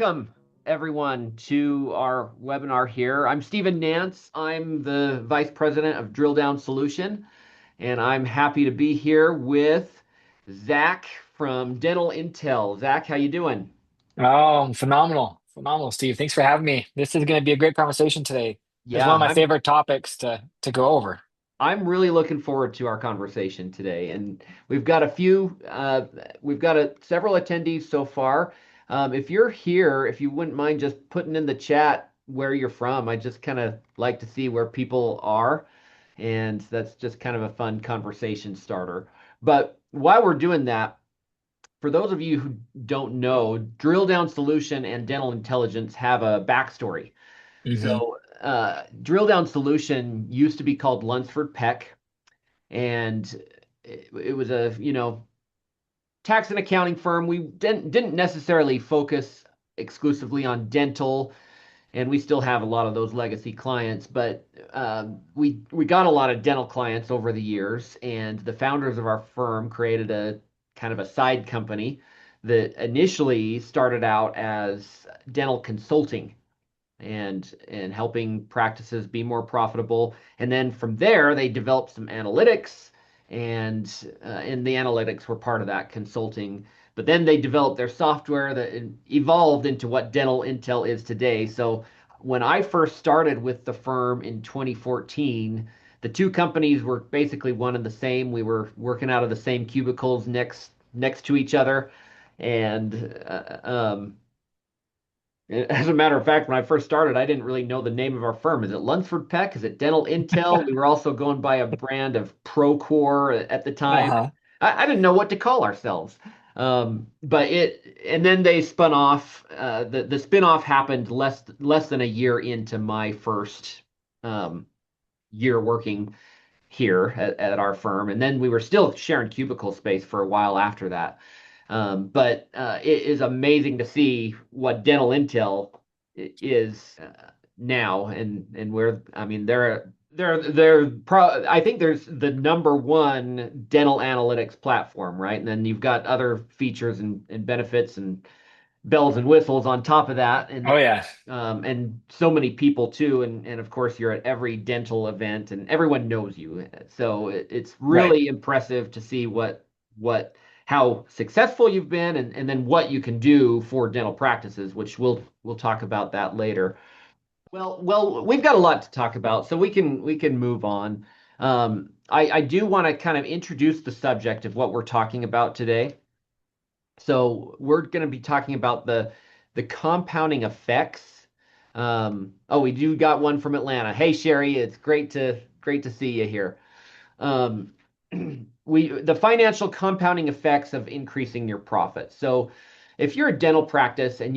Welcome, everyone, to our webinar here. I'm Stephen Nance. I'm the Vice President of Drill Down Solution, and I'm happy to be here with Zach from Dental Intel. Zach, how you doing? Oh, phenomenal. Phenomenal, Steve. Thanks for having me. This is going to be a great conversation today. It's Yeah, one of my I'm favorite topics to go over. I'm really looking forward to our conversation today, and we've got a few, several attendees so far. If you're here, if you wouldn't mind just putting in the chat where you're from, I just kind of like to see where people are, and that's just kind of a fun conversation starter. But while we're doing that, for those of you who don't know, Drill Down Solution and Dental Intelligence have a backstory. Hmm. So, Drill Down Solution used to be called Lunsford Peck, and it was a tax and accounting firm. We didn't necessarily focus exclusively on dental, and we still have a lot of those legacy clients, but we got a lot of dental clients over the years, and the founders of our firm created a kind of a side company that initially started out as dental consulting and helping practices be more profitable. And then from there, they developed some analytics, and the analytics were part of that consulting. But then they developed their software that evolved into what Dental Intel is today. So when I first started with the firm in 2014, the two companies were basically one and the same. We were working out of the same cubicles next to each other, and as a matter of fact, when I first started, I didn't really know the name of our firm. Is it Lunsford Peck? Is it Dental Intel? We were also going by a brand of Procore at the time. Uh-huh. I didn't know what to call ourselves. And then they spun off. The spin-off happened less than a year into my first um, year working here at our firm. And then we were still sharing cubicle space for a while after that. But it is amazing to see what Dental Intel is now, and where I mean I think there's the number one dental analytics platform, right? And then you've got other features and benefits and bells and whistles on top of that, Oh yeah. and so many people too, and of course you're at every dental event and everyone knows you, so it's Right. really impressive to see what how successful you've been, and then what you can do for dental practices, which we'll talk about that later. Well, we've got a lot to talk about, so we can move on. I do want to kind of introduce the subject of what we're talking about today. So we're going to be talking about the compounding effects. Oh, we do got one from Atlanta. Hey, Sherry, it's great to see you here. Um, the financial compounding effects of increasing your profit. So if you're a dental practice and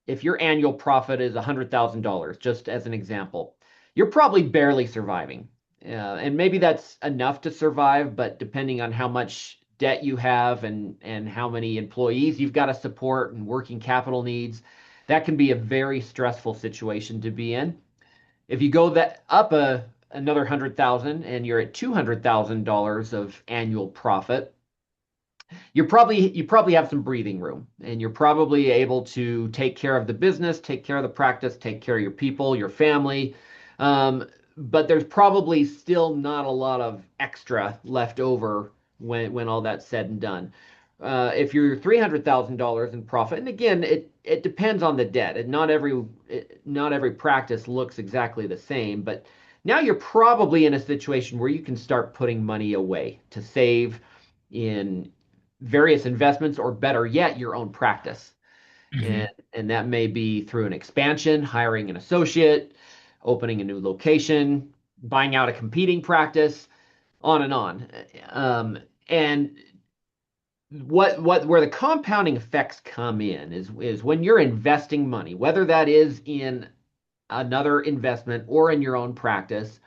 if your annual profit is $100,000, just as an example, you're probably barely surviving. And maybe that's enough to survive, but depending on how much debt you have and how many employees you've got to support and working capital needs, that can be a very stressful situation to be in. If you go that up another 100,000 and you're at $200,000 of annual profit, you probably have some breathing room, and you're probably able to take care of the business, take care of the practice, take care of your people, your family. But there's probably still not a lot of extra left over when all that's said and done. If you're $300,000 in profit, and again, it depends on the debt, and not every practice looks exactly the same, but now you're probably in a situation where you can start putting money away to save in various investments, or better yet, your own practice. And, Hmm. and that may be through an expansion, hiring an associate, opening a new location, buying out a competing practice, on and on. And where the compounding effects come in is when you're investing money, whether that is in another investment or in your own practice.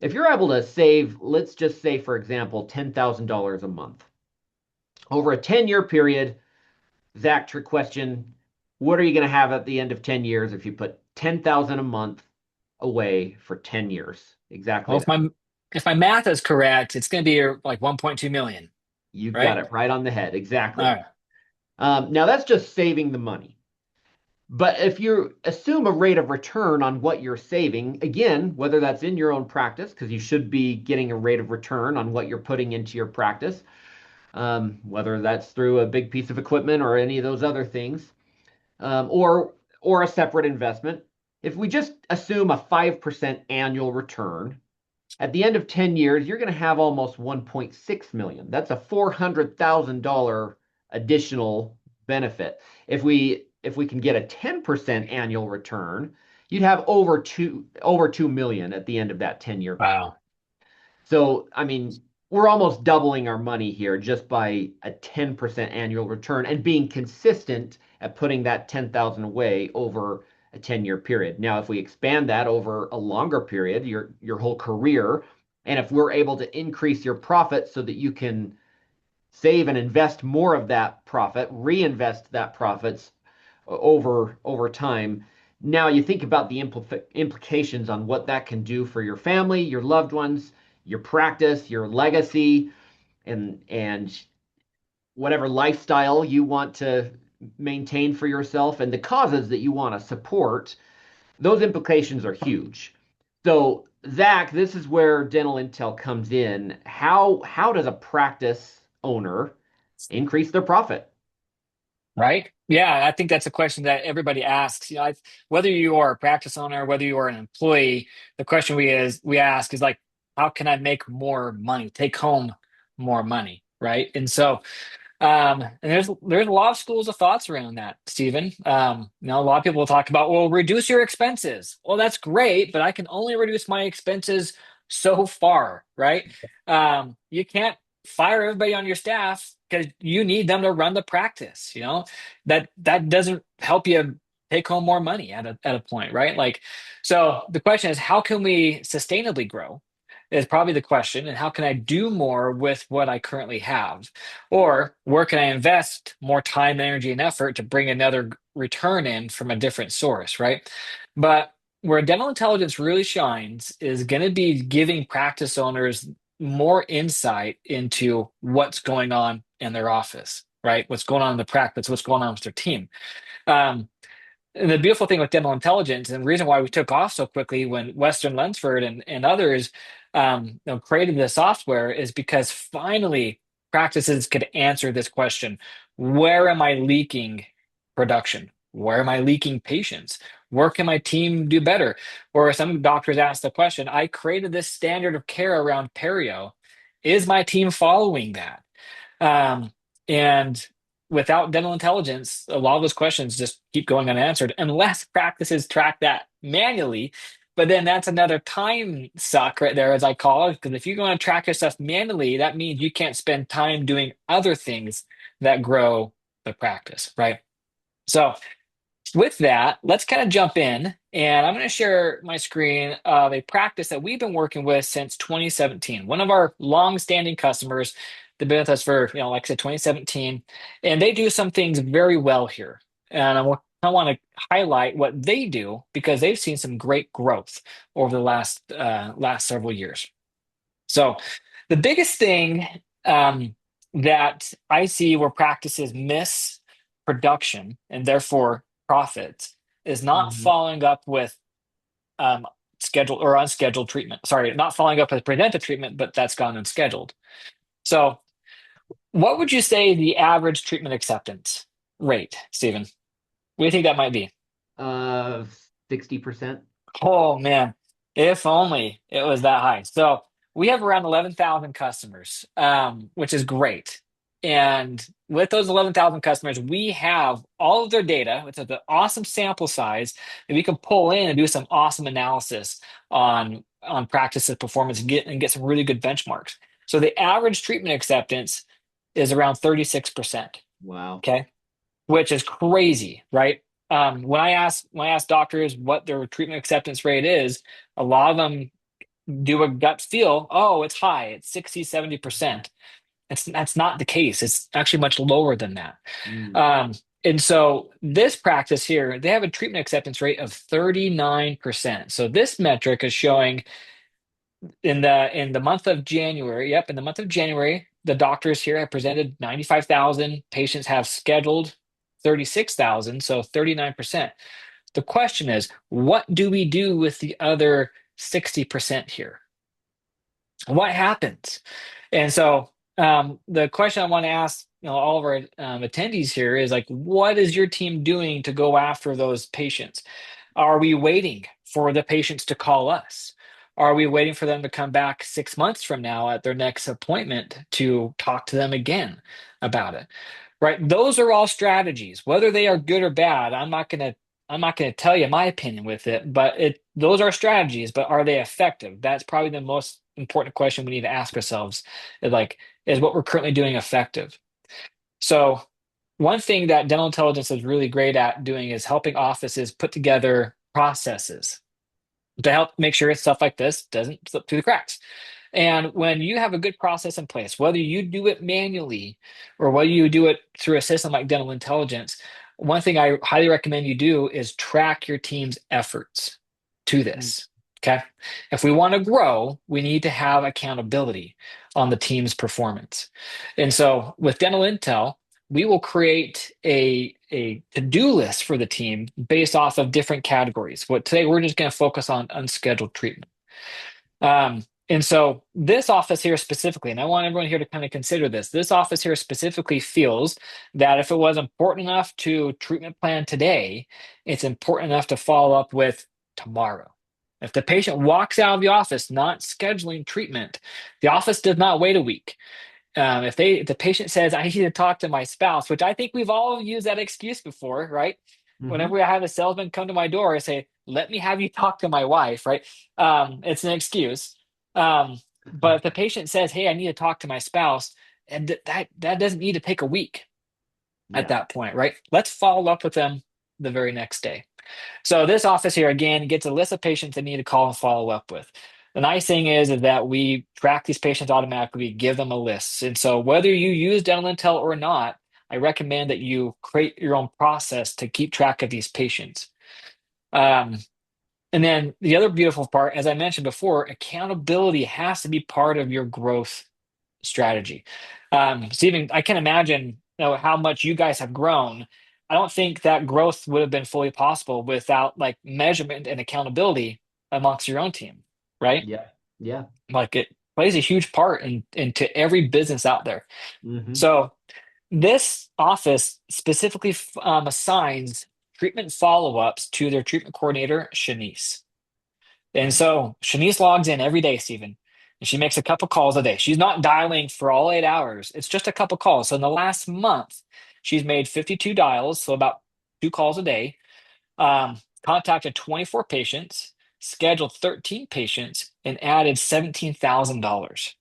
If you're able to save, let's just say, for example, $10,000 a month over a 10-year period. Zach, trick question. What are you going to have at the end of 10 years if you put 10,000 a month away for 10 years? Well, Exactly if that. my math is correct, it's going to be like 1.2 million, You've got right? it right on the head. All Exactly. right. Now that's just saving the money. But if you assume a rate of return on what you're saving, again, whether that's in your own practice, because you should be getting a rate of return on what you're putting into your practice, whether that's through a big piece of equipment or any of those other things, or a separate investment. If we just assume a 5% annual return, at the end of 10 years, you're going to have almost 1.6 million. That's a $400,000 additional benefit. If we can get a 10% annual return, you'd have over 2 million at the end of that 10-year. Wow. So, I mean, we're almost doubling our money here just by a 10% annual return and being consistent at putting that 10,000 away over a 10-year period. Now, if we expand that over a longer period, your whole career, and if we're able to increase your profit so that you can save and invest more of that profit, reinvest that profits over time. Now you think about the implications on what that can do for your family, your loved ones, your practice, your legacy, and whatever lifestyle you want to maintain for yourself and the causes that you want to support. Those implications are huge. So, Zach, this is where dental intel comes in. How does a practice owner increase their profit? Right? Yeah, I think that's a question that everybody asks. Whether you are a practice owner, whether you are an employee, the question we ask is like, how can I make more money, take home more money, right? And so, and there's a lot of schools of thoughts around that, Stephen. A lot of people will talk about, well, reduce your expenses. Well, that's great, but I can only reduce my expenses so far, right? You can't fire everybody on your staff because you need them to run the practice. That doesn't help you take home more money at a point, right? Like, so the question is, how can we sustainably grow? Is probably the question, and how can I do more with what I currently have? Or where can I invest more time, energy, and effort to bring another return in from a different source, right? But where dental intelligence really shines is going to be giving practice owners more insight into what's going on in their office, right? What's going on in the practice, what's going on with their team. Um, and the beautiful thing with dental intelligence, and the reason why we took off so quickly when Western Lensford and others created the software is because finally practices could answer this question: where am I leaking production? Where am I leaking patients? Where can my team do better? Or some doctors ask the question, I created this standard of care around perio. Is my team following that? Um, and without dental intelligence, a lot of those questions just keep going unanswered unless practices track that manually. But then that's another time suck right there, as I call it, because if you're going to track your stuff manually, that means you can't spend time doing other things that grow the practice, right? So with that, let's kind of jump in, and I'm going to share my screen of a practice that we've been working with since 2017. One of our long-standing customers, they've been with us for, like I said, 2017, and they do some things very well here. And I want to highlight what they do because they've seen some great growth over the last several years. So the biggest thing that I see where practices miss production and therefore profits is not Mhm. following up with um, scheduled or unscheduled treatment. Sorry, not following up with preventive treatment, but that's gone unscheduled. So, what would you say the average treatment acceptance rate, Stephen? What do you think that might be? Uh, 60%. Oh man, if only it was that high. So we have around 11,000 customers, which is great. And with those 11,000 customers, we have all of their data, which is an awesome sample size that we can pull in and do some awesome analysis on practices performance and get some really good benchmarks. So the average treatment acceptance is around 36%. Wow. Okay, which is crazy, right? When I ask doctors what their treatment acceptance rate is, a lot of them do a gut feel, oh, it's high, it's 60, 70%. That's not the case. It's actually much lower than that. Mm. Um, and so this practice here, they have a treatment acceptance rate of 39%. So this metric is showing in the month of January, yep, in the month of January, the doctors here have presented 95,000 patients have scheduled 36,000, so 39%. The question is, what do we do with the other 60% here? What happens? And so the question I want to ask, all of our attendees here is like, what is your team doing to go after those patients? Are we waiting for the patients to call us? Are we waiting for them to come back 6 months from now at their next appointment to talk to them again about it? Right? Those are all strategies. Whether they are good or bad, I'm not gonna tell you my opinion with it, but those are strategies, but are they effective? That's probably the most important question we need to ask ourselves. Is what we're currently doing effective? So one thing that dental intelligence is really great at doing is helping offices put together processes to help make sure stuff like this doesn't slip through the cracks. And when you have a good process in place, whether you do it manually or whether you do it through a system like dental intelligence, one thing I highly recommend you do is track your team's efforts to Mm. this. Okay. If we want to grow, we need to have accountability on the team's performance. And so with Dental Intel, we will create a to-do list for the team based off of different categories. What today we're just going to focus on unscheduled treatment. And so this office here specifically, and I want everyone here to kind of consider this, this office here specifically feels that if it was important enough to treatment plan today, it's important enough to follow up with tomorrow. If the patient walks out of the office not scheduling treatment, the office does not wait a week. If the patient says, I need to talk to my spouse, which I think we've all used that excuse before, right? Hmm. Whenever I have a salesman come to my door, I say, let me have you talk to my wife, right? It's an excuse. But if the patient says, hey, I need to talk to my spouse, and that doesn't need to take a week at Yeah. that point, right? Let's follow up with them the very next day. So this office here again gets a list of patients that need to call and follow up with. The nice thing is that we track these patients automatically, we give them a list. And so whether you use Dental Intel or not, I recommend that you create your own process to keep track of these patients. Um, and then the other beautiful part, as I mentioned before, accountability has to be part of your growth strategy. Stephen, I can imagine how much you guys have grown. I don't think that growth would have been fully possible without like measurement and accountability amongst your own team, right? Yeah. Yeah. Like it plays a huge part into every business out there. Hmm. So this office specifically assigns treatment follow-ups to their treatment coordinator, Shanice. And Okay. so Shanice logs in every day, Stephen, and she makes a couple calls a day. She's not dialing for all 8 hours. It's just a couple calls. So in the last month, she's made 52 dials, so about 2 calls a day, contacted 24 patients, scheduled 13 patients, and added $17,000,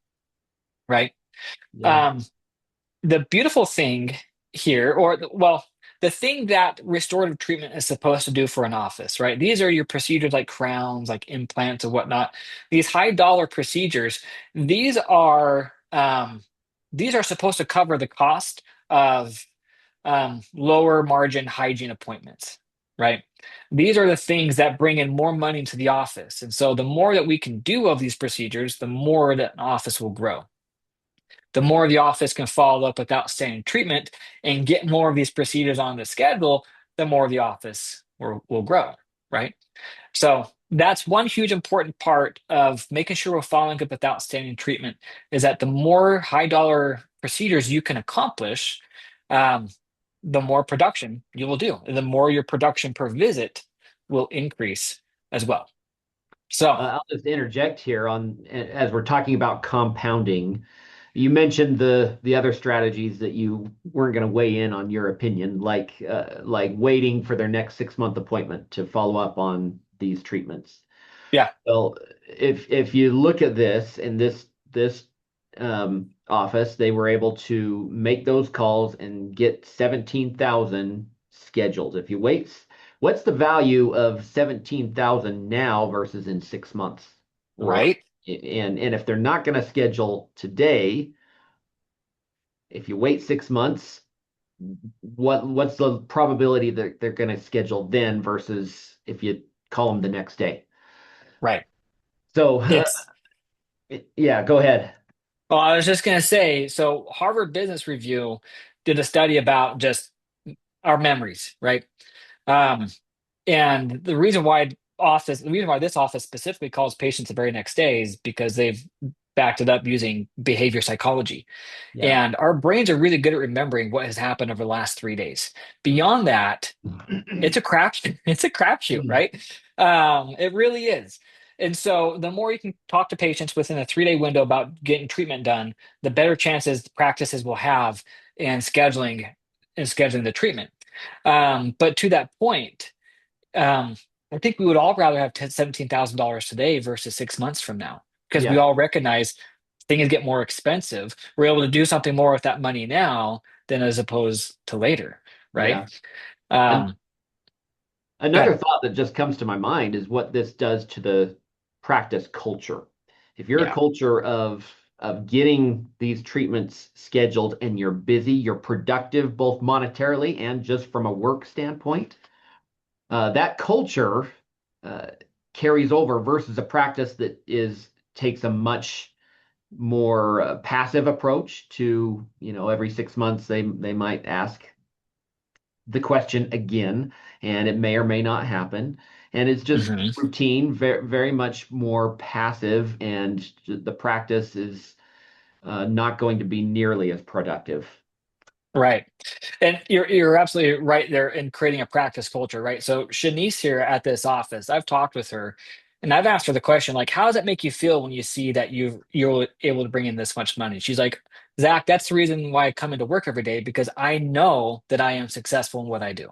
right? Yeah. Um, the beautiful thing here, well, the thing that restorative treatment is supposed to do for an office, right? These are your procedures like crowns, like implants and whatnot. These high dollar procedures, these are these are supposed to cover the cost of lower margin hygiene appointments, right? These are the things that bring in more money into the office. And so the more that we can do of these procedures, the more that an office will grow. The more the office can follow up with outstanding treatment and get more of these procedures on the schedule, the more the office will grow, right? So that's one huge important part of making sure we're following up with outstanding treatment is that the more high dollar procedures you can accomplish, um, the more production you will do. And the more your production per visit will increase as well. So, I'll just interject here on as we're talking about compounding. You mentioned the other strategies that you weren't going to weigh in on your opinion, like waiting for their next 6 month appointment to follow up on these treatments. yeah, Well, if you look at this in this office, they were able to make those calls and get 17,000 scheduled. If you wait, what's the value of 17,000 now versus in 6 months? Or right, and if they're not going to schedule today, if you wait 6 months, what's the probability that they're going to schedule then versus if you call them the next day? right. So It's yeah, go ahead. I was just going to say, so Harvard Business Review did a study about just our memories, right? Um, and the reason why this office specifically calls patients the very next day is because they've backed it up using behavior psychology. Yeah. And our brains are really good at remembering what has happened over the last 3 days. Beyond that, it's a crap it's a crapshoot, right? It really is. And so the more you can talk to patients within a 3-day window about getting treatment done, the better chances the practices will have in scheduling the treatment. But to that point, um, I think we would all rather have $17,000 today versus 6 months from now, because we Yeah. all recognize things get more expensive. We're able to do something more with that money now than as opposed to later, right? Yeah. And Um, another Good. thought that just comes to my mind is what this does to the practice culture. If you're a Yeah. culture of getting these treatments scheduled and you're busy, you're productive both monetarily and just from a work standpoint, that culture uh, carries over versus a practice that is takes a much more passive approach to, every 6 months they might ask the question again, and it may or may not happen. And it's just Mhm. routine, very, very much more passive, and the practice is not going to be nearly as productive. Right. And you're absolutely right there in creating a practice culture, right? So Shanice here at this office, I've talked with her and I've asked her the question, like, how does it make you feel when you see that you're able to bring in this much money? She's like, Zach, that's the reason why I come into work every day, because I know that I am successful in what I do.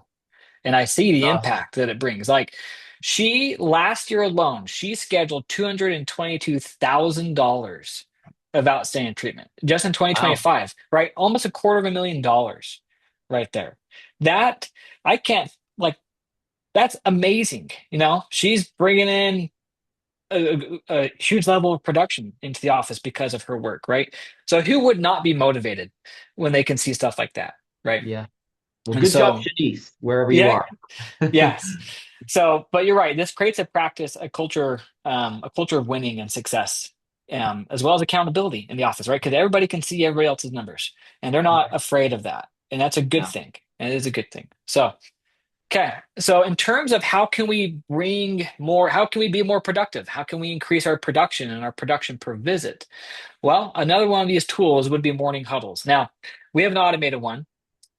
And I see the Awesome. impact that it brings. Like she last year alone, she scheduled $222,000 of outstanding treatment just in Wow. 2025, right? Almost $250,000 right there. That I can't like that's amazing. She's bringing in a huge level of production into the office because of her work, right? So who would not be motivated when they can see stuff like that, right? Yeah. Well, And good job, so, Shanice, wherever you yeah, are. yes. So, but you're right. This creates a practice, a culture of winning and success, as well as accountability in the office, right? Because everybody can see everybody else's numbers, and they're not afraid of that, and that's a good Yeah. thing. And it is a good thing. So, okay. So, in terms of how can we bring more, how can we be more productive? How can we increase our production and our production per visit? Well, another one of these tools would be morning huddles. Now, we have an automated one.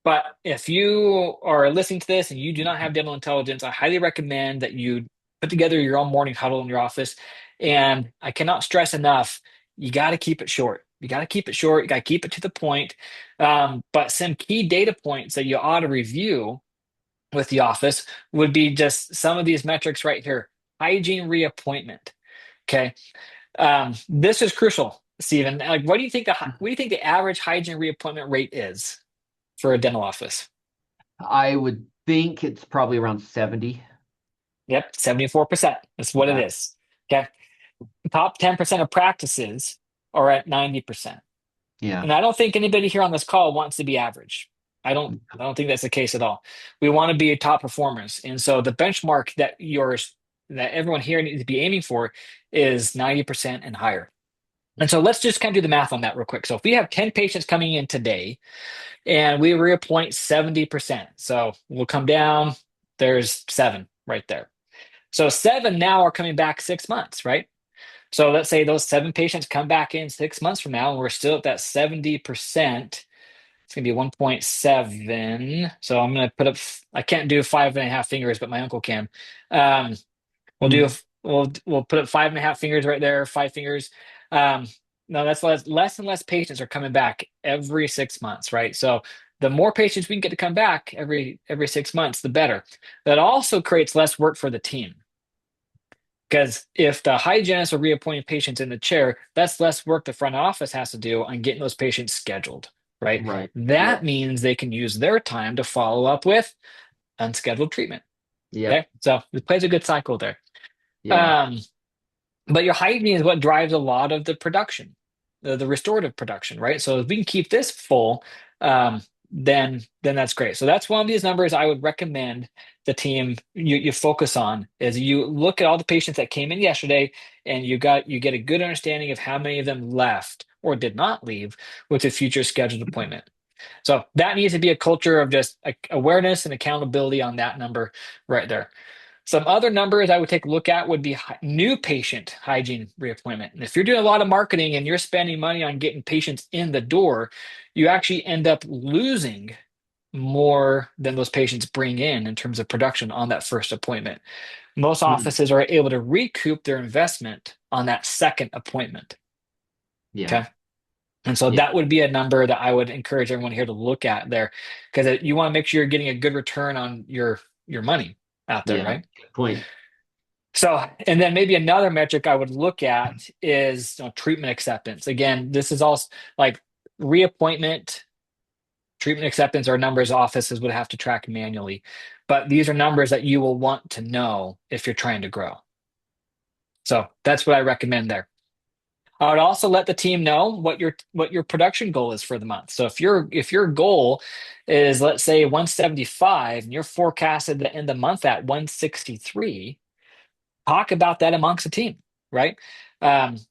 But if you are listening to this and you do not have dental intelligence, I highly recommend that you put together your own morning huddle in your office. And I cannot stress enough, you got to keep it short. You got to keep it short. You got to keep it to the point. But some key data points that you ought to review with the office would be just some of these metrics right here. Hygiene reappointment. Okay. This is crucial, Stephen. Like, what do you think the average hygiene reappointment rate is for a dental office? I would think it's probably around 70. Yep, 74%. That's what it Yeah. is. Okay. Top 10% of practices are at 90%. Yeah. And I don't think anybody here on this call wants to be average. I don't think that's the case at all. We want to be top performers. And so the benchmark that everyone here needs to be aiming for is 90% and higher. And so let's just kind of do the math on that real quick. So if we have 10 patients coming in today and we reappoint 70%, so we'll come down, there's seven right there. So seven now are coming back 6 months, right? So let's say those seven patients come back in 6 months from now, and we're still at that 70%. It's going to be 1.7. So I'm going to put up, I can't do 5.5 fingers, but my uncle can. Um, we'll do, Hmm. we'll put up 5.5 fingers right there, 5 fingers. Um, no, that's less and less patients are coming back every 6 months, right? So the more patients we can get to come back every 6 months, the better. That also creates less work for the team. Because if the hygienist are reappointing patients in the chair, that's less work the front office has to do on getting those patients scheduled, right? Right. That Yep. means they can use their time to follow up with unscheduled treatment. Yep. Okay. So it plays a good cycle there. Yeah. Um, but your hygiene is what drives a lot of the production, the restorative production, right? So if we can keep this full, then that's great. So that's one of these numbers I would recommend the team you focus on is you look at all the patients that came in yesterday and you get a good understanding of how many of them left or did not leave with a future scheduled appointment. So that needs to be a culture of just awareness and accountability on that number right there. Some other numbers I would take a look at would be new patient hygiene reappointment. And if you're doing a lot of marketing and you're spending money on getting patients in the door, you actually end up losing more than those patients bring in terms of production on that first appointment. Most Hmm. offices are able to recoup their investment on that second appointment. Yeah. Okay. And so Yeah. that would be a number that I would encourage everyone here to look at there because you want to make sure you're getting a good return on your money out there, Yeah. right? Good point. So, and then maybe another metric I would look at is treatment acceptance. Again, this is also like reappointment, treatment acceptance are numbers offices would have to track manually, but these are numbers that you will want to know if you're trying to grow. So that's what I recommend there. I would also let the team know what your production goal is for the month. So if your goal is, let's say, 175 and you're forecasted to end the month at 163, talk about that amongst the team, right?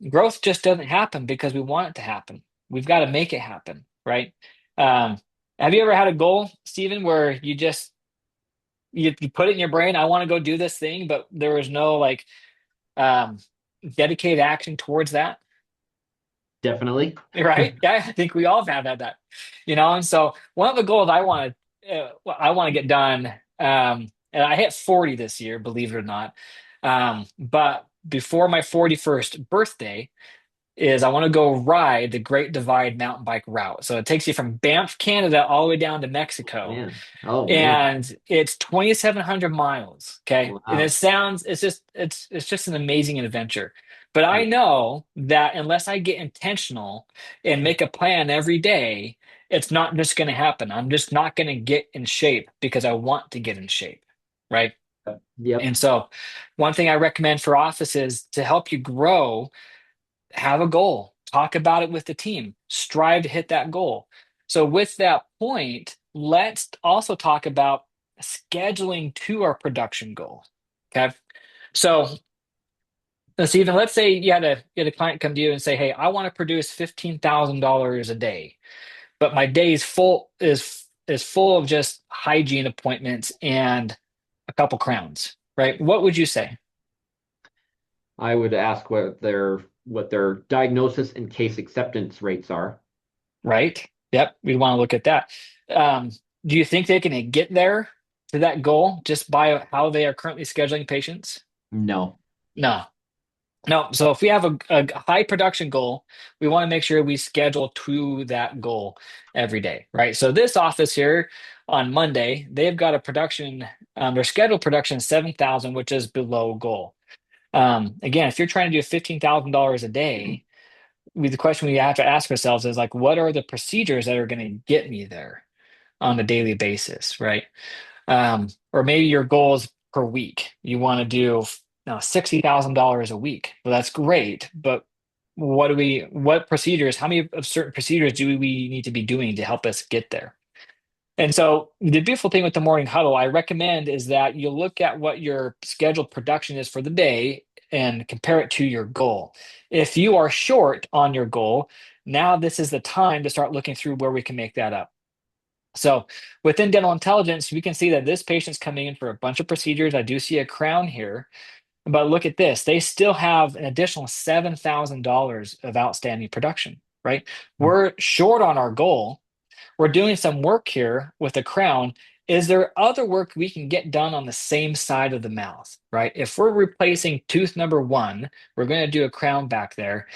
Growth just doesn't happen because we want it to happen. We've got to make it happen, right? Um, have you ever had a goal, Stephen, where you put it in your brain, I want to go do this thing, but there was no like um, dedicated action towards that? Definitely. Right? Yeah, I think we all have had that, And so one of the goals I want to get done, and I hit 40 this year, believe it or not. But before my 41st birthday, is I want to go ride the Great Divide mountain bike route. So it takes you from Banff, Canada, all the way down to Mexico, Man. Oh man. and it's 2,700 miles. Okay, and Wow. it's just an amazing adventure. But I Yeah. know that unless I get intentional and make a plan every day, it's not just going to happen. I'm just not going to get in shape because I want to get in shape, right? Yep. And so, one thing I recommend for offices to help you grow, have a goal, talk about it with the team, strive to hit that goal. So, with that point, let's also talk about scheduling to our production goal. Okay. So, let's say you had a client come to you and say, "Hey, I want to produce $15,000 a day, but my day is full of just hygiene appointments and a couple crowns." Right? What would you say? I would ask what their diagnosis and case acceptance rates are. Right? Yep, we want to look at that. Um, do you think they can get there to that goal just by how they are currently scheduling patients? No. No, no. So if we have a high production goal, we want to make sure we schedule to that goal every day, right? So this office here on Monday, they've got a production, their scheduled production is 7,000, which is below goal. Again, if you're trying to do $15,000 a day, the question we have to ask ourselves is like, what are the procedures that are going to get me there on a daily basis, right? Or maybe your goal is per week. You want to do $60,000 a week. Well, that's great, but what procedures, how many of certain procedures do we need to be doing to help us get there? And so the beautiful thing with the morning huddle, I recommend is that you look at what your scheduled production is for the day and compare it to your goal. If you are short on your goal, now this is the time to start looking through where we can make that up. So within dental intelligence, we can see that this patient's coming in for a bunch of procedures. I do see a crown here, but look at this. They still have an additional $7,000 of outstanding production, right? We're short on our goal. We're doing some work here with the crown. Is there other work we can get done on the same side of the mouth, right? If we're replacing tooth number one, we're going to do a crown back there.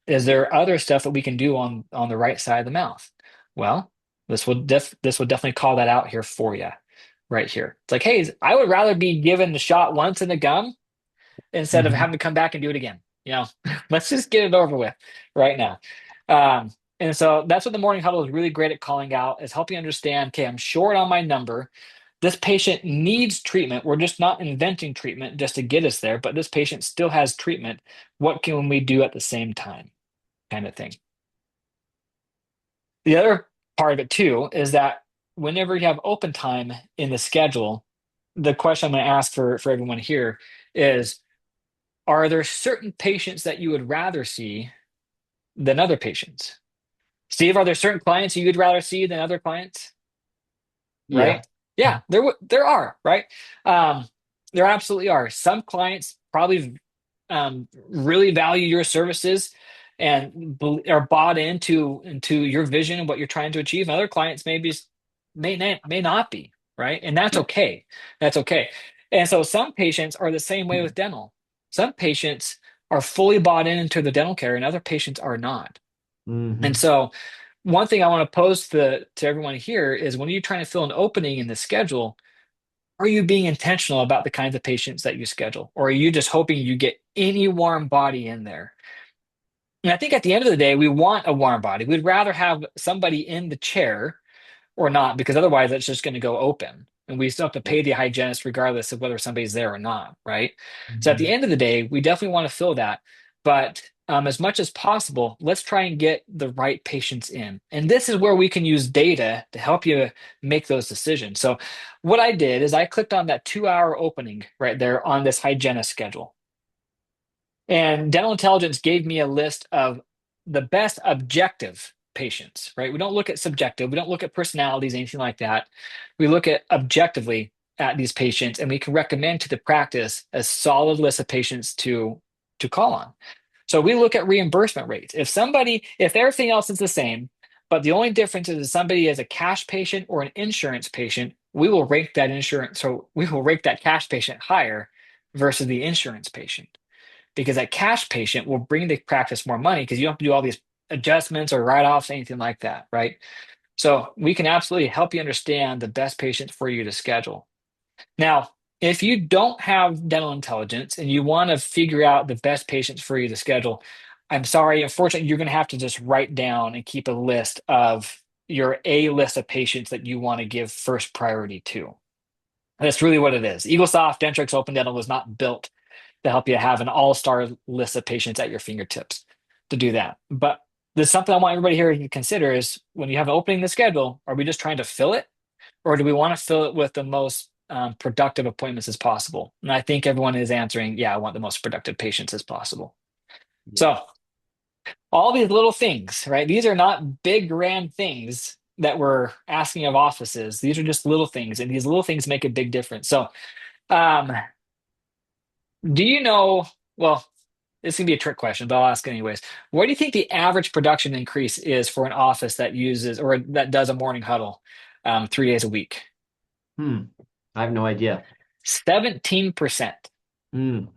Is there other stuff that we can do on the right side of the mouth? Well, this will definitely call that out here for you, right here. It's like, hey, I would rather be given the shot once in the gum instead of Mhm. having to come back and do it again. Let's just get it over with right now. Um, and so that's what the morning huddle is really great at calling out, is helping you understand, okay, I'm short on my number. This patient needs treatment. We're just not inventing treatment just to get us there, but this patient still has treatment. What can we do at the same time? Kind of thing. The other part of it too is that whenever you have open time in the schedule, the question I'm going to ask for everyone here is, are there certain patients that you would rather see than other patients? Steve, are there certain clients you'd rather see than other clients? Yeah. Right? Yeah, there are, right? Um, there absolutely are. Some clients probably really value your services and are bought into your vision and what you're trying to achieve. And other clients may not be, right? And that's Yep. okay. That's okay. And so some patients are the same way with dental. Some patients are fully bought into the dental care, and other patients are not. And Hmm. so one thing I want to pose to everyone here is when you're trying to fill an opening in the schedule, are you being intentional about the kinds of patients that you schedule? Or are you just hoping you get any warm body in there? And I think at the end of the day, we want a warm body. We'd rather have somebody in the chair or not, because otherwise it's just going to go open. And we still have to Yep. pay the hygienist regardless of whether somebody's there or not, right? So at the Hmm. end of the day, we definitely want to fill that. But as much as possible, let's try and get the right patients in. And this is where we can use data to help you make those decisions. So what I did is I clicked on that 2 hour opening right there on this hygienist schedule. And Dental Intelligence gave me a list of the best objective patients, right? We don't look at subjective, we don't look at personalities, anything like that. We look at objectively at these patients, and we can recommend to the practice a solid list of patients to call on. So we look at reimbursement rates. If everything else is the same, but the only difference is if somebody is a cash patient or an insurance patient, we will rank that insurance. So we will rank that cash patient higher versus the insurance patient because that cash patient will bring the practice more money because you don't have to do all these adjustments or write-offs, anything like that, right? So we can absolutely help you understand the best patients for you to schedule. Now, if you don't have dental intelligence and you want to figure out the best patients for you to schedule, I'm sorry, unfortunately, you're going to have to just write down and keep a list of your A list of patients that you want to give first priority to. That's really what it is. EagleSoft Dentrix Open Dental was not built to help you have an all-star list of patients at your fingertips to do that. But there's something I want everybody here to consider is when you have an opening in the schedule, are we just trying to fill it or do we want to fill it with the most productive appointments as possible? And I think everyone is answering, yeah, I want the most productive patients as possible. Yeah. So all these little things, right? These are not big, grand things that we're asking of offices. These are just little things, and these little things make a big difference. So, um, do you know? Well, this can be a trick question, but I'll ask anyways. What do you think the average production increase is for an office that uses or that does a morning huddle 3 days a week? Hmm. I have no idea. 17%,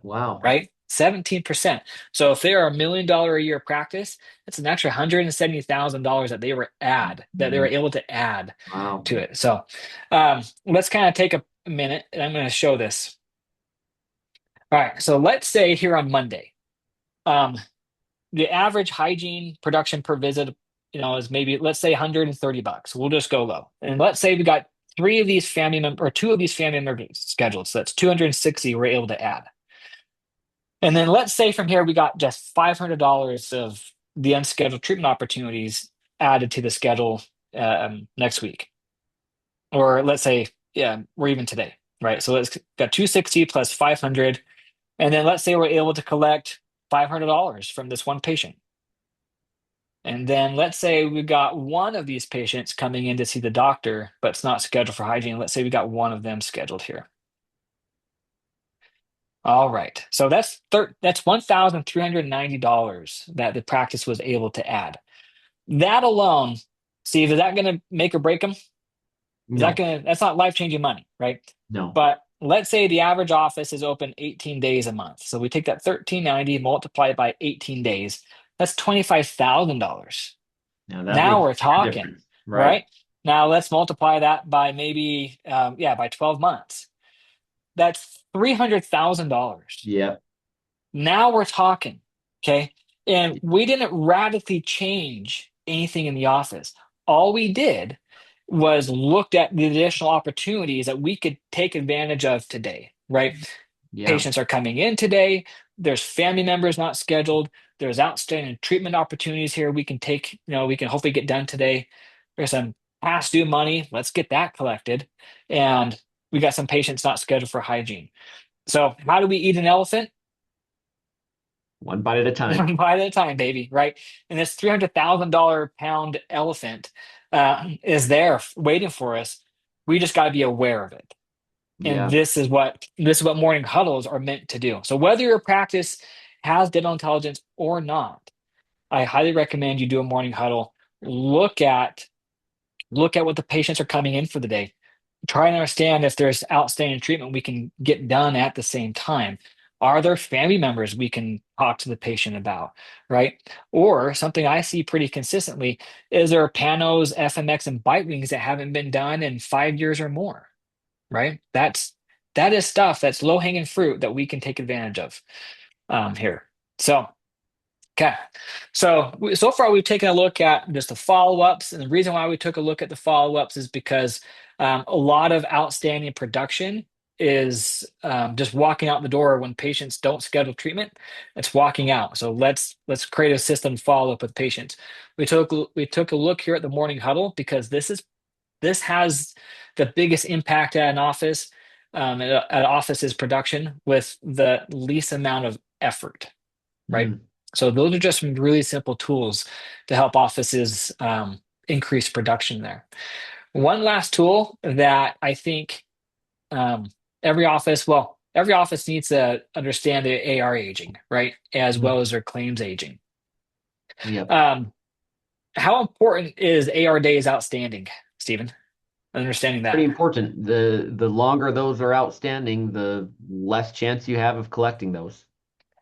Wow. right? 17%. So if they are $1 million a year practice, that's an extra $170,000 that they were Mhm. able to add Wow. to it. So let's kind of take a minute and I'm going to show this. All right. So let's say here on Monday. Um, the average hygiene production per visit, is maybe let's say $130. We'll just go low. And let's say we got three of these family members or two of these family members scheduled. So that's 260 we're able to add. And then let's say from here we got just $500 of the unscheduled treatment opportunities added to the schedule next week. Or let's say, yeah, or even today, right? So let's got 260 plus 500. And then let's say we're able to collect $500 from this one patient. And then let's say we got one of these patients coming in to see the doctor, but it's not scheduled for hygiene. Let's say we got one of them scheduled here. All right. So that's $1,390 that the practice was able to add. That alone, Steve, is that going to make or break them? No. That's not life-changing money, right? No. But let's say the average office is open 18 days a month. So we take that 1390, multiply it by 18 days. That's $25,000. No, that Now makes we're a talking, difference. Right. right? Now let's multiply that by maybe, by 12 months. That's $300,000. Yep. Now we're talking, okay? And we didn't radically change anything in the office. All we did was looked at the additional opportunities that we could take advantage of today, right? Yeah. Patients are coming in today. There's family members not scheduled. There's outstanding treatment opportunities here we can take, we can hopefully get done today. There's some past due money. Let's get that collected. And we got some patients not scheduled for hygiene. So, how do we eat an elephant? One bite at a time. one bite at a time, baby, right? And this $300,000 pound elephant is there waiting for us. We just got to be aware of it. And Yeah. this is what morning huddles are meant to do. So whether your practice has dental intelligence or not, I highly recommend you do a morning huddle. Look at look at what the patients are coming in for the day. Try and understand if there's outstanding treatment we can get done at the same time. Are there family members we can talk to the patient about, right? Or something I see pretty consistently is there panos, FMX, and bite wings that haven't been done in 5 years or more, right? That is stuff that's low hanging fruit that we can take advantage of here. So okay. So far we've taken a look at just the follow-ups, and the reason why we took a look at the follow-ups is because a lot of outstanding production is just walking out the door when patients don't schedule treatment. It's walking out. So let's create a system to follow up with patients. We took a look here at the morning huddle because this has the biggest impact at an office, at office's production with the least amount of effort, right? Mm. So those are just some really simple tools to help offices increase production there. One last tool that I think um, every office needs to understand the AR aging, right? As Mm. well as their claims aging. Yep. Um, how important is AR days outstanding, Stephen? Understanding Pretty that. important. The longer those are outstanding, the less chance you have of collecting those.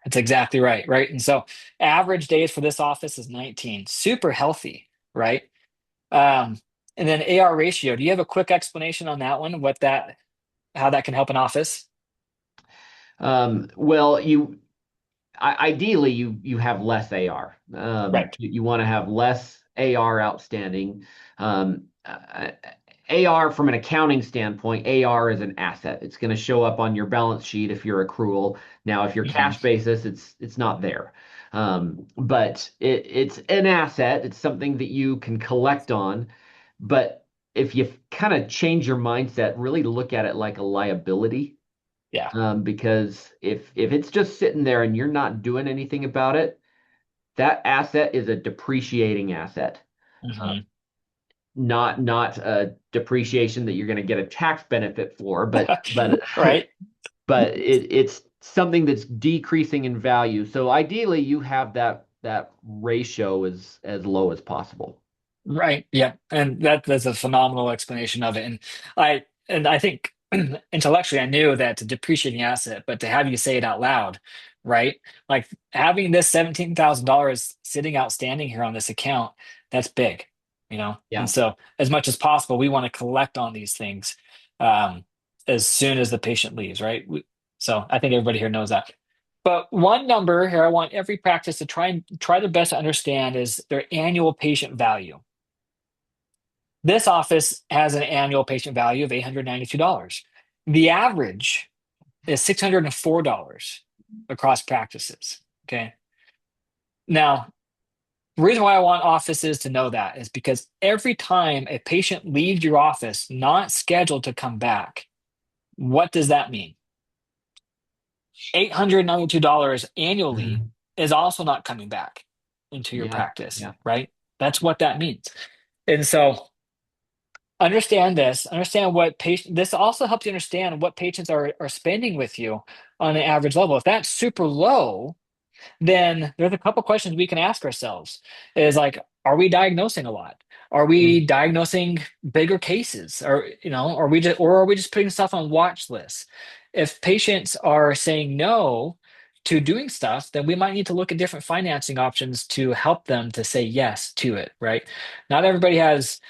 That's exactly right, right? And so average days for this office is 19. Super healthy, right? Um, and then AR ratio. Do you have a quick explanation on that one? How that can help an office? Well, ideally you have less AR. Right. You want to have less AR outstanding. AR from an accounting standpoint, AR is an asset. It's going to show up on your balance sheet if you're accrual. Now, if you're Hmm. cash basis, it's not there. But it's an asset. It's something that you can collect on. But if you kind of change your mindset, really look at it like a liability, Yeah. because if it's just sitting there and you're not doing anything about it, that asset is a depreciating asset, uh, Hmm. not a depreciation that you're going to get a tax benefit for, but Right. but it's something that's decreasing in value. So ideally, you have that ratio as low as possible. Right. Yeah. And that's a phenomenal explanation of it. And I think intellectually I knew that it's a depreciating asset, but to have you say it out loud, right? Like having this $17,000 sitting outstanding here on this account, that's big, you know? And Yeah. so as much as possible, we want to collect on these things um, as soon as the patient leaves, right? So I think everybody here knows that. But one number here I want every practice to try their best to understand is their annual patient value. This office has an annual patient value of $892. The average is $604 across practices. Okay. Now, the reason why I want offices to know that is because every time a patient leaves your office not scheduled to come back, what does that mean? $892 annually Mhm. is also not coming back into your Yeah. practice, Yeah. right? That's what that means. And so understand what patient, this also helps you understand what patients are spending with you on an average level. If that's super low, then there's a couple questions we can ask ourselves is like, are we diagnosing a lot? Are we Mm. diagnosing bigger cases? Or, are we just putting stuff on watch lists? If patients are saying no to doing stuff, then we might need to look at different financing options to help them to say yes to it, right? Not everybody has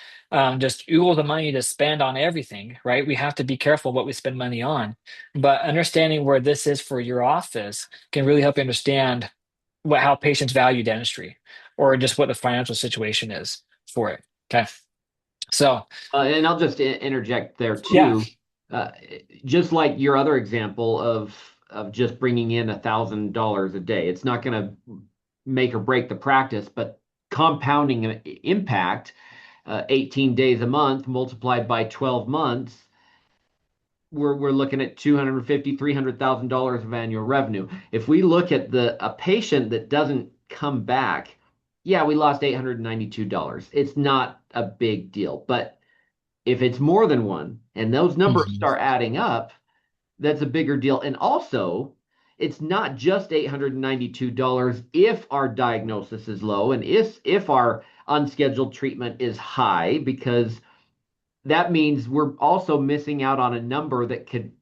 just oodles of money to spend on everything, right? We have to be careful what we spend money on. But understanding where this is for your office can really help you understand how patients value dentistry or just what the financial situation is for it. Okay. So, And I'll just interject there yeah. too. Uh, just like your other example of just bringing in $1,000 a day, it's not going to make or break the practice, but compounding an impact, 18 days a month multiplied by 12 months. we're looking at 250, $300,000 of annual revenue. If we look at the a patient that doesn't come back, yeah, we lost $892. It's not a big deal. But if it's more than one and those numbers Mhm. start adding up, that's a bigger deal. And also, it's not just $892 if our diagnosis is low and if our unscheduled treatment is high, because that means we're also missing out on a number that could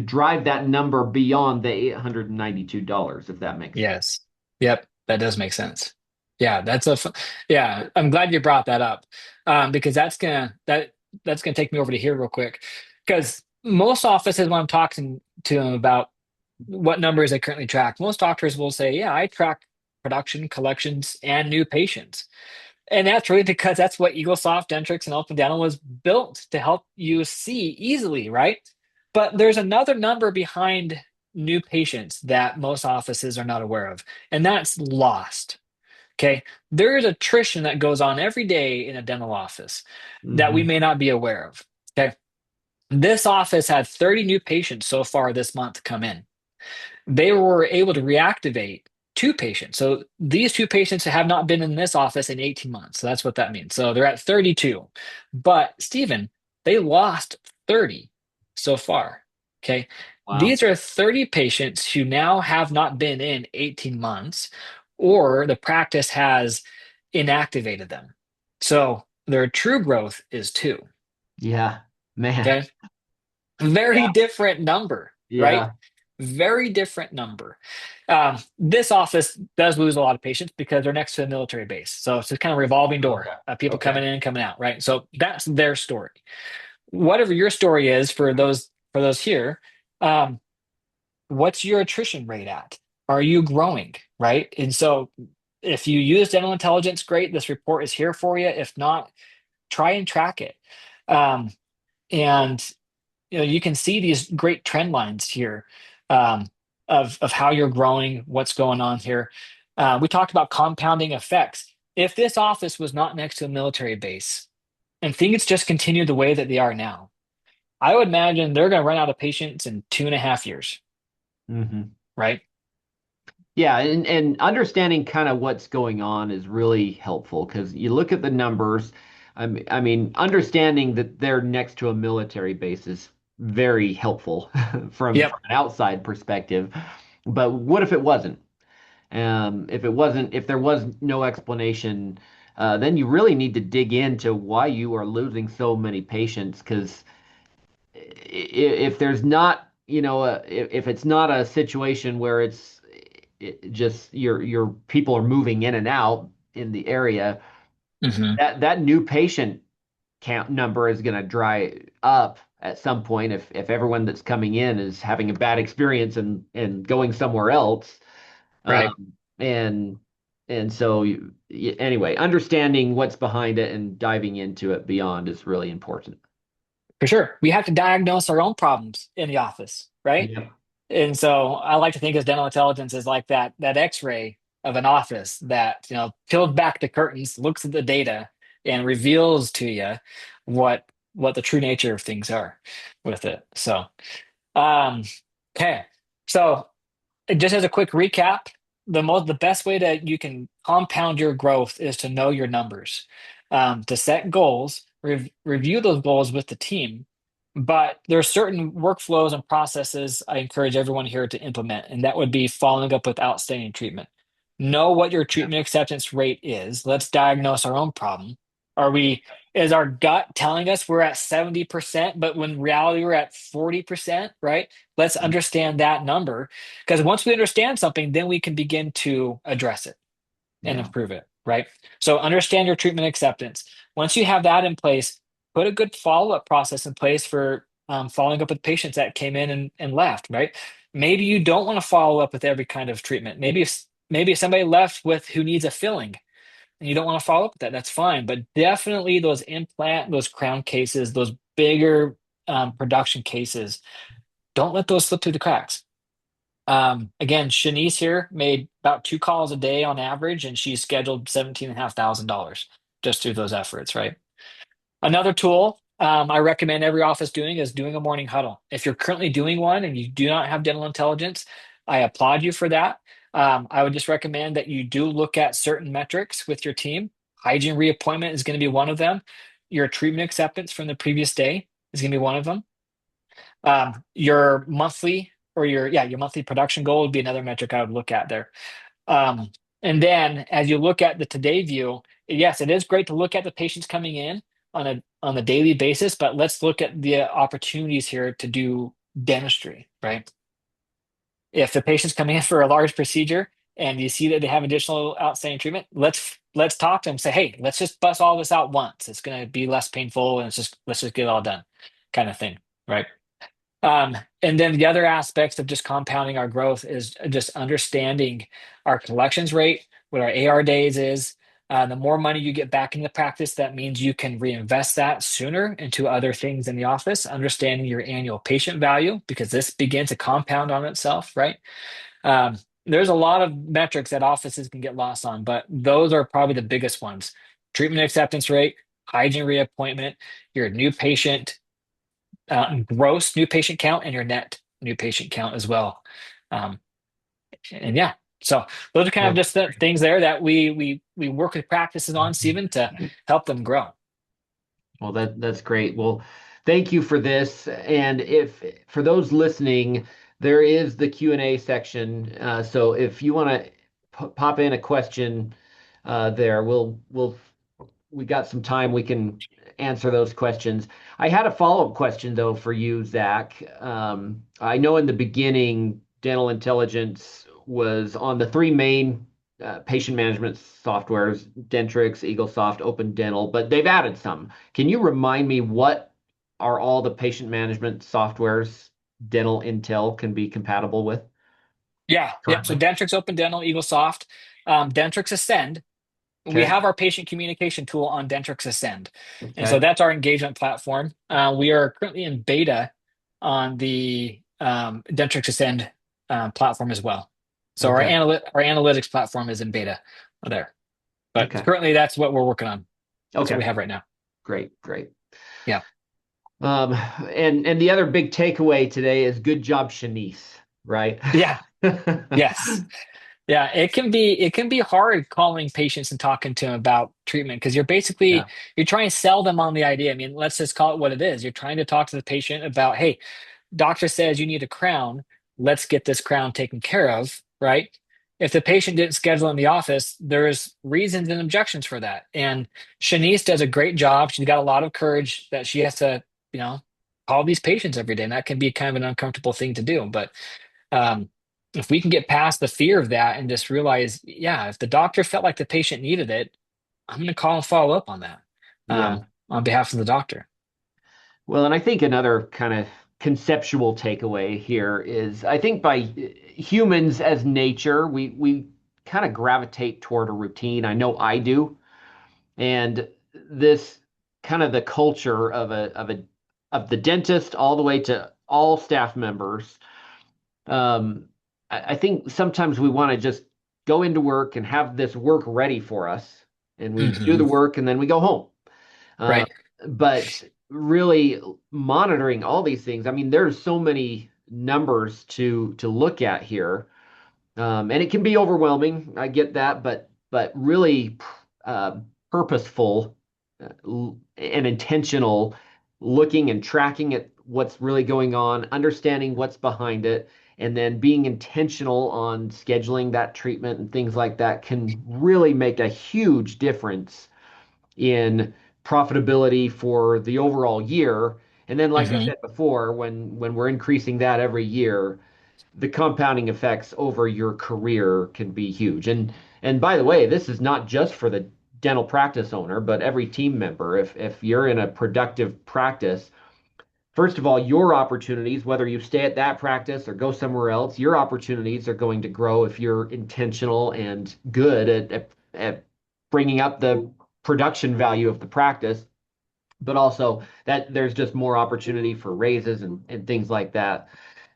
drive that number beyond the $892, if that makes sense. Yes. Yep. That does make sense. Yeah, yeah, I'm glad you brought that up. Because that's gonna take me over to here real quick. Because most offices, when I'm talking to them about what numbers they currently track, most doctors will say, yeah, I track production, collections, and new patients. And that's really because that's what EagleSoft, Dentrix, and Elfin Dental was built to help you see easily, right? But there's another number behind new patients that most offices are not aware of, and that's lost. Okay. There is attrition that goes on every day in a dental office that we Hmm. may not be aware of. Okay. This office had 30 new patients so far this month come in. They were able to reactivate two patients. So these two patients have not been in this office in 18 months. So that's what that means. So they're at 32. But Stephen, they lost 30 so far. Okay. Wow. These are 30 patients who now have not been in 18 months, or the practice has inactivated them. So their true growth is two. Yeah, man. Okay. Very different number, right? Yeah. Very different number. This office does lose a lot of patients because they're next to a military base. So it's a kind of revolving door, Okay. people Okay. coming in and coming out, right? So that's their story. Whatever your story is for those here, um, what's your attrition rate at? Are you growing, right? And so if you use dental intelligence, great. This report is here for you. If not, try and track it. Um, and you can see these great trend lines here, um, of how you're growing, what's going on here. We talked about compounding effects. If this office was not next to a military base and things just continue the way that they are now, I would imagine they're going to run out of patients in 2.5 years, Hmm. right? Yeah, and understanding kind of what's going on is really helpful because you look at the numbers. I mean, understanding that they're next to a military base is very helpful from Yep. an outside perspective. But what if it wasn't? If there was no explanation, then you really need to dig into why you are losing so many patients. Because if there's not, if it's not a situation where just your people are moving in and out in the area, Hmm. that new patient count number is going to dry up at some point if everyone that's coming in is having a bad experience and going somewhere else. Right. And so anyway, understanding what's behind it and diving into it beyond is really important. For sure. We have to diagnose our own problems in the office, right? Yeah. And so I like to think of dental intelligence as like that X-ray of an office that, peels back the curtains, looks at the data, and reveals to you what what the true nature of things are with it. So, um, okay. So just as a quick recap, the best way that you can compound your growth is to know your numbers, to set goals, review those goals with the team. But there are certain workflows and processes I encourage everyone here to implement, and that would be following up with outstanding treatment. Know what your Yeah. treatment acceptance rate is. Let's diagnose our own problem. Are we, is our gut telling us we're at 70%, but when reality we're at 40%, right? Let's understand that number, because once we understand something, then we can begin to address it and Yeah. improve it, right? So understand your treatment acceptance. Once you have that in place, put a good follow-up process in place for following up with patients that came in and left, right? Maybe you don't want to follow up with every kind of treatment. Maybe if somebody left with who needs a filling and you don't want to follow up with that, that's fine. But definitely those implant, those crown cases, those bigger production cases, don't let those slip through the cracks. Again, Shanice here made about 2 calls a day on average, and she's scheduled $17,500 just through those efforts, right? Another tool. I recommend every office doing a morning huddle. If you're currently doing one and you do not have dental intelligence, I applaud you for that. I would just recommend that you do look at certain metrics with your team. Hygiene reappointment is going to be one of them. Your treatment acceptance from the previous day is going to be one of them. Your monthly or your monthly production goal would be another metric I would look at there. Um, and then as you look at the today view, yes, it is great to look at the patients coming in on a daily basis, but let's look at the opportunities here to do dentistry, right? If the patient's coming in for a large procedure and you see that they have additional outstanding treatment, let's talk to them. Say, hey, let's just bust all this out once. It's going to be less painful, and let's just get it all done, kind of thing, right? And then the other aspects of just compounding our growth is just understanding our collections rate, what our AR days is. The more money you get back in the practice, that means you can reinvest that sooner into other things in the office, understanding your annual patient value, because this begins to compound on itself, right? There's a lot of metrics that offices can get lost on, but those are probably the biggest ones. Treatment acceptance rate, hygiene reappointment, your new patient gross new patient count and your net new patient count as well. Um, and yeah, so those are kind of Well, just the things there that we work with practices on, Stephen, to help them grow. well, that's great. Well, thank you for this. And if for those listening, there is the Q&A section. So if you want to pop in a question there, we got some time. We can answer those questions. I had a follow-up question though for you, Zach. I know in the beginning, Dental Intelligence was on the three main patient management softwares, Dentrix, EagleSoft, Open Dental, but they've added some. Can you remind me what are all the patient management softwares Dental Intel can be compatible with Yeah. So currently? Dentrix Open Dental, EagleSoft, Dentrix Ascend. We Okay. have our patient communication tool on Dentrix Ascend. And so Okay. that's our engagement platform. We are currently in beta on the Dentrix Ascend platform as well. So Okay. our analytics platform is in beta there. But Okay. currently that's what we're working on. That's what we Okay. have right now. Great. Great. Yeah. Um, and the other big takeaway today is good job, Shanice, right? Yeah. Yes. Yeah, it can be hard calling patients and talking to them about treatment because Yeah. you're trying to sell them on the idea. I mean, let's just call it what it is. You're trying to talk to the patient about, hey, doctor says you need a crown. Let's get this crown taken care of, right? If the patient didn't schedule in the office, there's reasons and objections for that. And Shanice does a great job. She's got a lot of courage that she has to, you know, call these patients every day. And that can be kind of an uncomfortable thing to do. But um, if we can get past the fear of that and just realize, yeah, if the doctor felt like the patient needed it, I'm going to call and follow up on that Yeah. on behalf of the doctor. Well, and I think another kind of conceptual takeaway here is I think by humans as nature, we kind of gravitate toward a routine. I know I do. And this kind of the culture of the dentist all the way to all staff members. Um, I think sometimes we want to just go into work and have this work ready for us, and we do Hmm. the work and then we go home. Uh, Right. but really monitoring all these things, I mean, there's so many numbers to look at here, and it can be overwhelming. I get that, but really purposeful and intentional looking and tracking at what's really going on, understanding what's behind it, and then being intentional on scheduling that treatment and things like that can really make a huge difference in profitability for the overall year. And then, like I Hmm. said before, when we're increasing that every year, the compounding effects over your career can be huge. And by the way, this is not just for the dental practice owner, but every team member. If you're in a productive practice, first of all, your opportunities, whether you stay at that practice or go somewhere else, your opportunities are going to grow if you're intentional and good at bringing up the production value of the practice, but also that there's just more opportunity for raises and things like that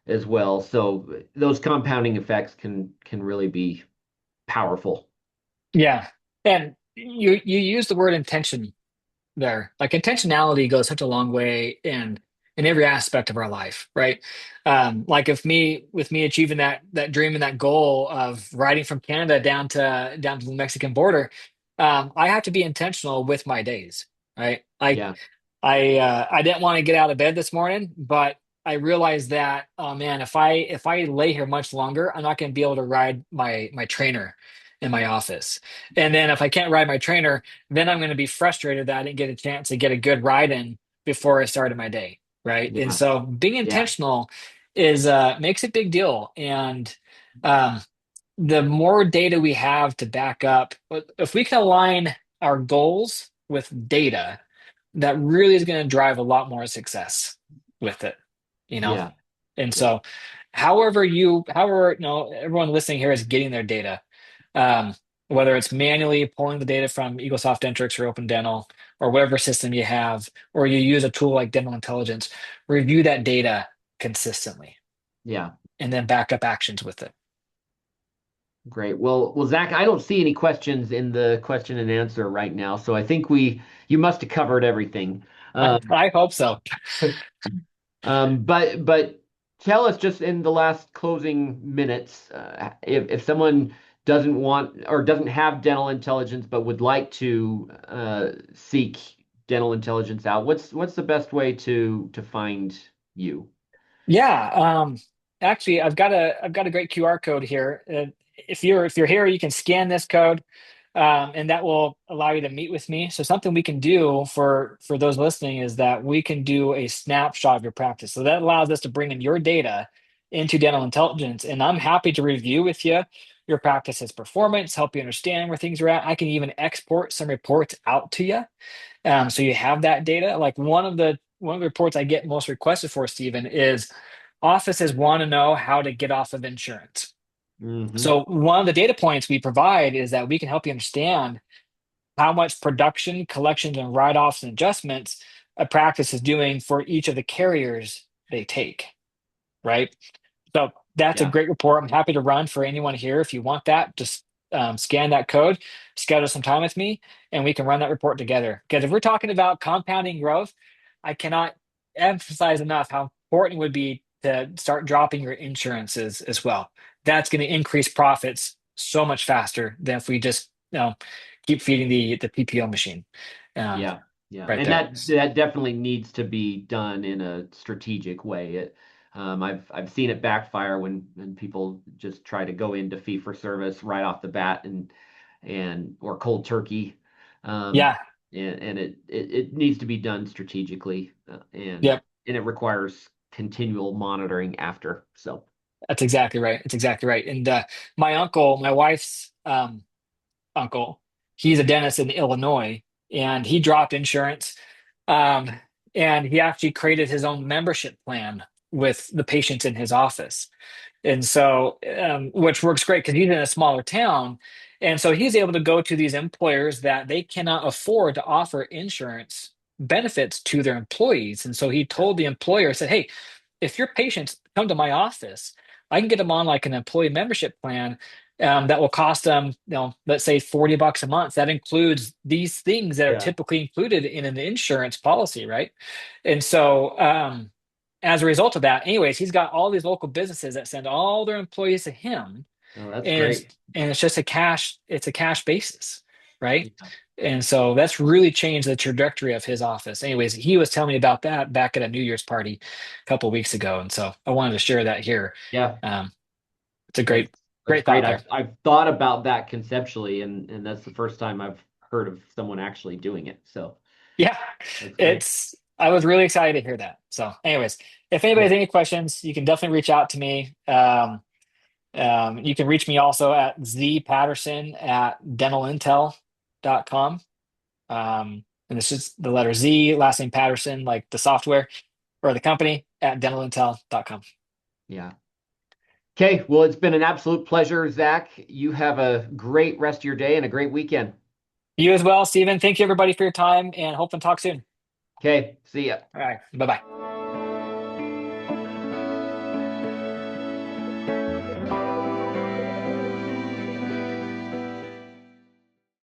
as well. So those compounding effects can really be powerful. Yeah. And you use the word intention there. Like intentionality goes such a long way in every aspect of our life, right? Like if me with me achieving that dream and that goal of riding from Canada down to the Mexican border, I have to be intentional with my days, right? Yeah. I didn't want to get out of bed this morning, but I realized that, oh man, if I lay here much longer, I'm not going to be able to ride my trainer in my office. And then if I can't ride my trainer, then I'm going to be frustrated that I didn't get a chance to get a good ride in before I started my day, right? And Yeah. so being Yeah. intentional is makes a big deal. And um, the more data we have to back up, if we can align our goals with data, that really is going to drive a lot more success with it, you know? Yeah. And Yeah. so, however, everyone listening here is getting their data, um, whether it's manually pulling the data from EagleSoft Dentrix or Open Dental or whatever system you have, or you use a tool like Dental Intelligence, review that data consistently Yeah. and then back up actions with it. Great. Well, Zach, I don't see any questions in the question and answer right now, so I think you must have covered everything. Um, I hope so. but tell us just in the last closing minutes, if someone doesn't want or doesn't have dental intelligence but would like to seek dental intelligence out, what's the best way to find you? Yeah, actually, I've got a great QR code here. If you're here, you can scan this code, and that will allow you to meet with me. So something we can do for those listening is that we can do a snapshot of your practice. So that allows us to bring in your data into Dental Intelligence, and I'm happy to review with you your practice's performance, help you understand where things are at. I can even export some reports out to you. So you have that data. Like one of the reports I get most requested for, Stephen, is offices want to know how to get off of insurance. Hmm. So one of the data points we provide is that we can help you understand how much production, collections, and write-offs and adjustments a practice is doing for each of the carriers they take, right? So that's a Yeah. great report. I'm happy to run for anyone here. If you want that, just scan that code, schedule some time with me, and we can run that report together. Because if we're talking about compounding growth, I cannot emphasize enough how important it would be to start dropping your insurances as well. That's going to increase profits so much faster than if we just keep feeding the PPO machine. Um, Yeah, yeah, right and there. that definitely needs to be done in a strategic way. I've seen it backfire when people just try to go into fee for service right off the bat and or cold turkey, um, Yeah. and it needs to be done strategically, Yep. and it requires continual monitoring after. So That's exactly right. That's exactly right. And my uncle, my wife's uncle, he's a dentist in Illinois, and he dropped insurance, um, and he actually created his own membership plan with the patients in his office. And so, which works great because he's in a smaller town. And so he's able to go to these employers that they cannot afford to offer insurance benefits to their employees. And so he yeah, told the employer, said, hey, if your patients come to my office, I can get them on like an employee membership plan that will cost them, let's say $40 a month. That includes these things that are yeah, typically included in an insurance policy, right? And so, as a result of that, anyways, he's got all these local businesses that send all their employees to him, oh, that's and great. it's just a cash basis, right? Yeah, And so that's really changed the trajectory of his office. Anyways, he was telling me about that back at a New Year's party a couple of weeks ago, and so I wanted to share that here. yeah. Um, it's a That's great, that's great great. thought there. I've thought about that conceptually, and that's the first time I've heard of someone actually doing it. So Yeah, that's great. I was really excited to hear that. So, anyways, if anybody has Cool. any questions, you can definitely reach out to me. You can reach me also at zpatterson@dentalintel.com. And it's just the letter Z, last name Patterson, like the software or the company at dentalintel.com. Yeah. Okay. Well, it's been an absolute pleasure, Zach. You have a great rest of your day and a great weekend. You as well, Stephen. Thank you everybody for your time and hope and talk soon. Okay. See ya. All right. Bye bye.